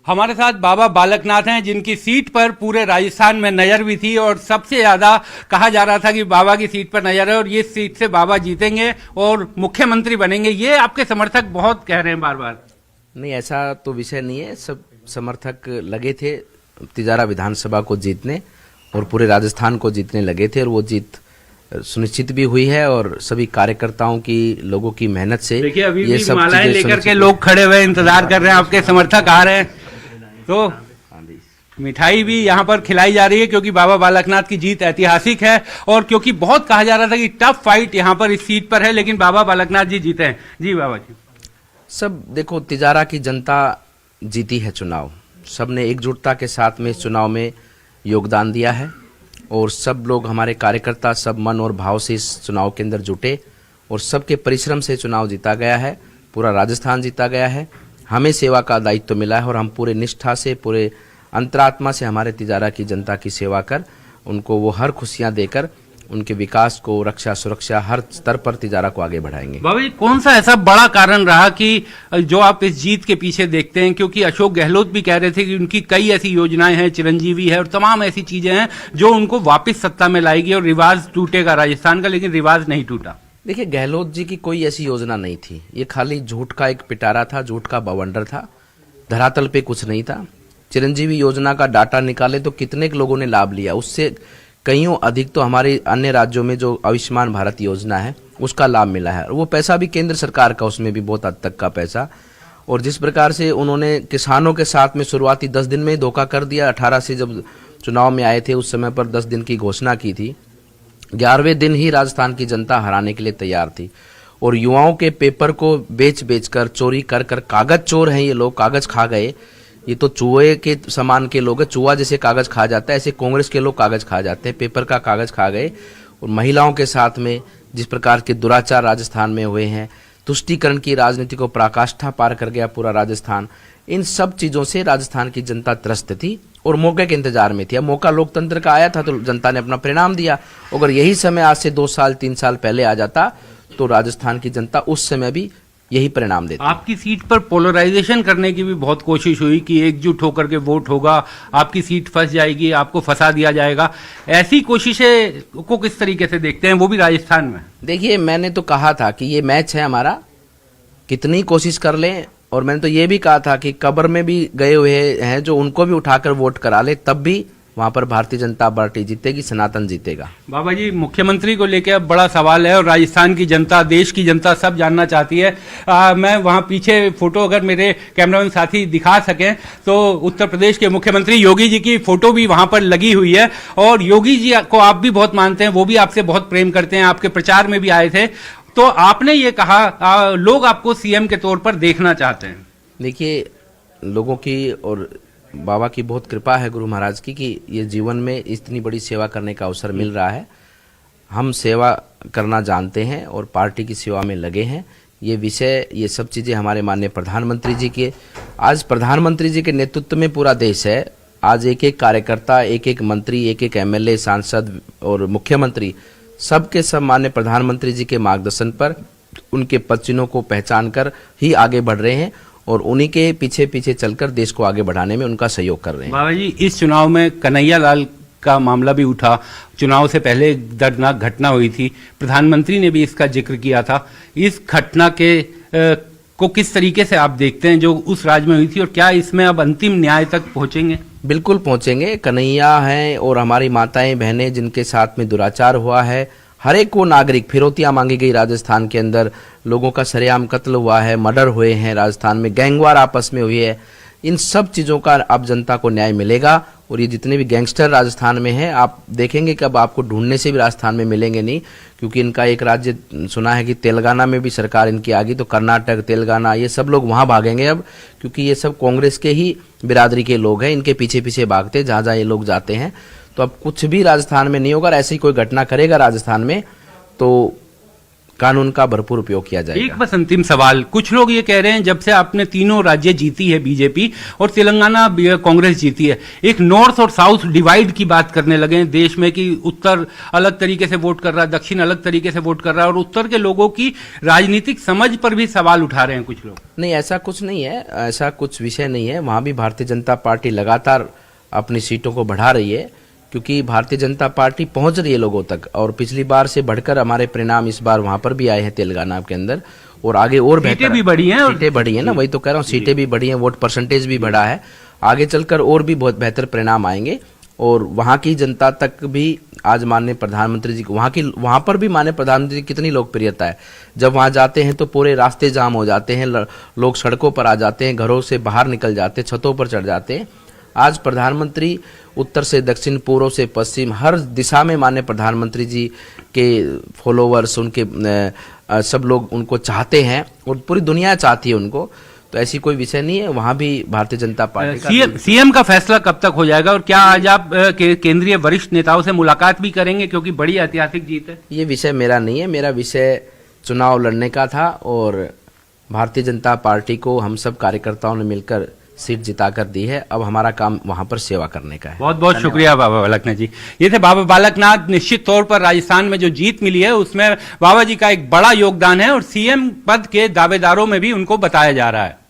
हमारे साथ बाबा बालकनाथ हैं, जिनकी सीट पर पूरे राजस्थान में नजर भी थी और सबसे ज्यादा कहा जा रहा था कि बाबा की सीट पर नजर है और ये सीट से बाबा जीतेंगे और मुख्यमंत्री बनेंगे। ये आपके समर्थक बहुत कह रहे हैं बार बार। नहीं, ऐसा तो विषय नहीं है। सब समर्थक लगे थे तिजारा विधानसभा को जीतने और पूरे राजस्थान को जीतने लगे थे और वो जीत सुनिश्चित भी हुई है और सभी कार्यकर्ताओं की, लोगों की मेहनत से देखिए अभी ये भी सब मालाएं चीजें लेकर के सुनिश्चित। लोग खड़े हुए इंतजार कर रहे हैं, आपके समर्थक आ रहे हैं, तो मिठाई भी यहाँ पर खिलाई जा रही है क्योंकि बाबा बालकनाथ की जीत ऐतिहासिक है और क्योंकि बहुत कहा जा रहा था कि टफ फाइट यहाँ पर इस सीट पर है, लेकिन बाबा बालकनाथ जी जीते हैं। जी बाबा जी। सब देखो, तिजारा की जनता जीती है चुनाव, सबने एकजुटता के साथ में इस चुनाव में योगदान दिया है और सब लोग, हमारे कार्यकर्ता सब मन और भाव से इस चुनाव के अंदर जुटे और सबके परिश्रम से चुनाव जीता गया है। पूरा राजस्थान जीता गया है। हमें सेवा का दायित्व मिला है और हम पूरे निष्ठा से, पूरे अंतरात्मा से हमारे तिजारा की जनता की सेवा कर, उनको वो हर खुशियां देकर उनके विकास को, रक्षा सुरक्षा हर स्तर पर तिजारा को आगे बढ़ाएंगे। बाबा जी, कौन सा ऐसा बड़ा कारण रहा कि जो आप इस जीत के पीछे देखते हैं? क्योंकि अशोक गहलोत भी कह रहे थे कि उनकी कई ऐसी योजनाएं हैं, चिरंजीवी है और तमाम ऐसी चीजें हैं जो उनको वापस सत्ता में लाएगी और रिवाज टूटेगा राजस्थान का, लेकिन रिवाज नहीं टूटा। देखिए, गहलोत जी की कोई ऐसी योजना नहीं थी। ये खाली झूठ का एक पिटारा था, झूठ का बवंडर था, धरातल पे कुछ नहीं था। चिरंजीवी योजना का डाटा निकाले तो कितने लोगों ने लाभ लिया, उससे कईयों अधिक तो हमारे अन्य राज्यों में जो आयुष्मान भारत योजना है उसका लाभ मिला है और वो पैसा भी केंद्र सरकार का, उसमें भी बहुत हद तक का पैसा। और जिस प्रकार से उन्होंने किसानों के साथ में शुरुआती 10 दिन में धोखा कर दिया, 18 से जब चुनाव में आए थे उस समय पर 10 दिन की घोषणा की थी, 11वें दिन ही राजस्थान की जनता हराने के लिए तैयार थी और युवाओं के पेपर को बेच बेच कर, चोरी कर कर, कागज चोर हैं ये लोग, कागज खा गए। ये तो चूहे के समान के लोग हैं, चूहा जैसे कागज खा जाता है ऐसे कांग्रेस के लोग कागज खा जाते हैं, पेपर का कागज खा गए। और महिलाओं के साथ में जिस प्रकार के दुराचार राजस्थान में हुए हैं, तुष्टीकरण की राजनीति को पराकाष्ठा पार कर गया पूरा राजस्थान। इन सब चीजों से राजस्थान की जनता त्रस्त थी और मौके के इंतजार में थी। अब मौका लोकतंत्र का आया था तो जनता ने अपना परिणाम दिया। अगर यही समय आज से 2 साल 3 साल पहले आ जाता तो राजस्थान की जनता उस समय भी यही परिणाम देती। आपकी सीट पर पोलराइजेशन करने की भी बहुत कोशिश हुई कि एकजुट होकर के वोट होगा, आपकी सीट फंस जाएगी, आपको फंसा दिया जाएगा। ऐसी कोशिशें को किस तरीके से देखते हैं, वो भी राजस्थान में? देखिए, मैंने तो कहा था कि ये मैच है हमारा, कितनी कोशिश कर लें। और मैंने तो ये भी कहा था कि कब्र में भी गए हुए हैं जो, उनको भी उठाकर वोट करा ले, तब भी वहां पर भारतीय जनता पार्टी जीतेगी, सनातन जीतेगा। बाबा जी, मुख्यमंत्री को लेकर अब बड़ा सवाल है और राजस्थान की जनता, देश की जनता सब जानना चाहती है। मैं वहां पीछे फोटो अगर मेरे कैमरामैन साथी दिखा सकें तो उत्तर प्रदेश के मुख्यमंत्री योगी जी की फोटो भी वहां पर लगी हुई है और योगी जी को आप भी बहुत मानते हैं, वो भी आपसे बहुत प्रेम करते हैं, आपके प्रचार में भी आए थे। तो आपने ये कहा लोग आपको सीएम के तौर पर देखना चाहते हैं। देखिए, लोगों की और बाबा की बहुत कृपा है, गुरु महाराज की, कि ये जीवन में इतनी बड़ी सेवा करने का अवसर मिल रहा है। हम सेवा करना जानते हैं और पार्टी की सेवा में लगे हैं। ये विषय, ये सब चीज़ें हमारे माननीय प्रधानमंत्री जी के, आज प्रधानमंत्री जी के नेतृत्व में पूरा देश है। आज एक एक कार्यकर्ता, एक एक मंत्री, एक एक एमएलए, सांसद और मुख्यमंत्री, सबके सब माननीय प्रधानमंत्री जी के मार्गदर्शन पर उनके पद चिन्हों को पहचान कर ही आगे बढ़ रहे हैं और उन्हीं के पीछे पीछे चलकर देश को आगे बढ़ाने में उनका सहयोग कर रहे हैं। बाबा जी, इस चुनाव में कन्हैया लाल का मामला भी उठा, चुनाव से पहले एक दर्दनाक घटना हुई थी, प्रधानमंत्री ने भी इसका जिक्र किया था। इस घटना के को किस तरीके से आप देखते हैं जो उस राज्य में हुई थी और क्या इसमें अब अंतिम न्याय तक पहुंचेंगे? बिल्कुल पहुंचेंगे। कन्हैया हैं और हमारी माताएं बहनें जिनके साथ में दुराचार हुआ है, हर एक को नागरिक, फिरौतियां मांगी गई राजस्थान के अंदर, लोगों का सरेआम कत्ल हुआ है, मर्डर हुए हैं राजस्थान में, गैंगवार आपस में हुई है। इन सब चीज़ों का अब जनता को न्याय मिलेगा और ये जितने भी गैंगस्टर राजस्थान में हैं, आप देखेंगे कि अब आपको ढूंढने से भी राजस्थान में मिलेंगे नहीं, क्योंकि इनका एक राज्य सुना है कि तेलंगाना में भी सरकार इनकी आ गई, तो कर्नाटक, तेलंगाना, ये सब लोग वहाँ भागेंगे अब, क्योंकि ये सब कांग्रेस के ही बिरादरी के लोग हैं, इनके पीछे पीछे भागते जहाँ जहाँ ये लोग जाते हैं। तो अब कुछ भी राजस्थान में नहीं होगा। ऐसी कोई घटना करेगा राजस्थान में तो कानून का भरपूर उपयोग किया जाएगा। एक बस अंतिम सवाल, कुछ लोग ये कह रहे हैं जब से आपने तीनों राज्य जीती है बीजेपी और तेलंगाना कांग्रेस जीती है, एक नॉर्थ और साउथ डिवाइड की बात करने लगे हैं देश में कि उत्तर अलग तरीके से वोट कर रहा है, दक्षिण अलग तरीके से वोट कर रहा है और उत्तर के लोगों की राजनीतिक समझ पर भी सवाल उठा रहे हैं कुछ लोग। नहीं, ऐसा कुछ नहीं है, ऐसा कुछ विषय नहीं है। वहां भी भारतीय जनता पार्टी लगातार अपनी सीटों को बढ़ा रही है, क्योंकि भारतीय जनता पार्टी पहुंच रही है लोगों तक और पिछली बार से बढ़कर हमारे परिणाम इस बार वहां पर भी आए हैं तेलंगाना के अंदर, और आगे और सीटें भी बढ़ी हैं, सीटें बढ़ी हैं ना, वही तो कह रहा हूँ, सीटें भी बढ़ी हैं, वोट परसेंटेज भी बढ़ा है। आगे चलकर और भी बहुत बेहतर परिणाम आएंगे और वहां की जनता तक भी आज माननीय प्रधानमंत्री जी वहां पर भी माननीय प्रधानमंत्री जी कितनी लोकप्रियता है। जब वहां जाते हैं तो पूरे रास्ते जाम हो जाते हैं, लोग सड़कों पर आ जाते हैं, घरों से बाहर निकल जाते हैं, छतों पर चढ़ जाते हैं। आज प्रधानमंत्री उत्तर से दक्षिण, पूर्व से पश्चिम, हर दिशा में माननीय प्रधानमंत्री जी के फॉलोवर्स, उनके सब लोग उनको चाहते हैं और पूरी दुनिया चाहती है उनको। तो ऐसी कोई विषय नहीं है, वहां भी भारतीय जनता पार्टी का सीएम का फैसला कब तक हो जाएगा और क्या आज आप केंद्रीय वरिष्ठ नेताओं से मुलाकात भी करेंगे, क्योंकि बड़ी ऐतिहासिक जीत है? ये विषय मेरा नहीं है, मेरा विषय चुनाव लड़ने का था और भारतीय जनता पार्टी को हम सब कार्यकर्ताओं ने मिलकर सीट जिताकर दी है। अब हमारा काम वहां पर सेवा करने का है। बहुत बहुत शुक्रिया बाबा बालकनाथ जी। ये थे बाबा बालकनाथ। निश्चित तौर पर राजस्थान में जो जीत मिली है उसमें बाबा जी का एक बड़ा योगदान है और सीएम पद के दावेदारों में भी उनको बताया जा रहा है।